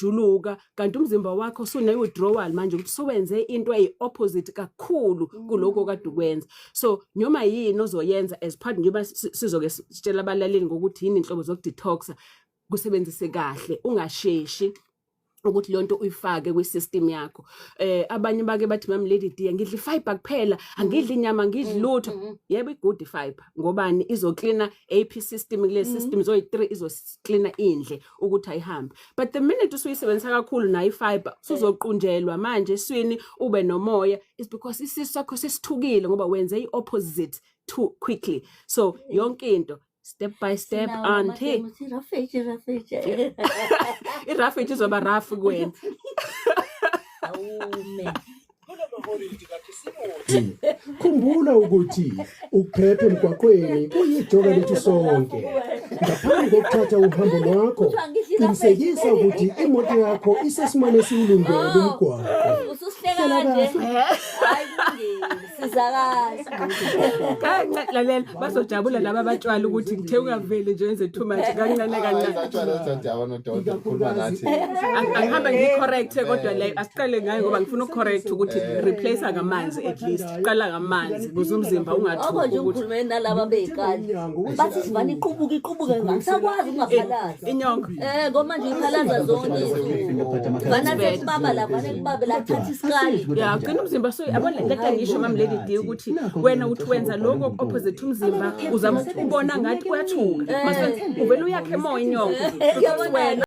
uyajuluka kanti umzimba wakho usune-withdrawal manje ukuthi sowenze into eyi-opposite kakhulu kuloko kade ukwenza. So noma yini ozoyenza as part njengoba sizoke sitshela abalaleli ngokuthi yini inhlobo zokudetoxa, kusebenzise kahle, ungasheshi ukuthi lonto uyifake kwi-system yakho. Abanye bake bathi mama Lady D ngidla i-fiber kuphela, angidli inyama, ngidli lutho. Yebo i-good fiber ngobani izoklina AP system, kule system zoyi-3 izoklina indle ukuthi ayihambe. But the minute usuyisebenzisa kakhulu nayo i-fiber uzoqunjelwa manje eswini ube nomoya, is because isisu sakho sesithukile ngoba wenze i-opposite too quickly. So yonke into step by step auntie. Irafeji izoba rafu kuwena. Khumbula ukuthi ukuphepha emgwaqweni kuyijoka lethu sonke. Ngaphambi kokuthatha uhambo lwakho, qinisekisa ukuthi imoto yakho isesimweni esilungele umgwaqo. Ususihleka kanje. Hayi sizakazi. Lalela bazojabula laba abatshwala ukuthi ngithe ungaveli nje wenze too much kancane angihamba ngicorrect kodwa la asiqale ngayo ngoba ngifuna ukucorrect ukuthi replace ngamanzi at least qala ngamanzi ukuze umzimba ungathuki ukuthi ukhulume nalaba beyiqali bathi sivani iqubuke ngisakwazi ungaphalaza inyongo ngoma nje iphalaza zonke bana sibaba la bana kubaba la thatha isikali ya ugcina umzimba so yabona leta ngisho mama Lady D ukuthi wena uthi wenza lokho opposite umzimba uzama ukubona ngathi kuyathuka mase uvela uyakhe moya inyongo wena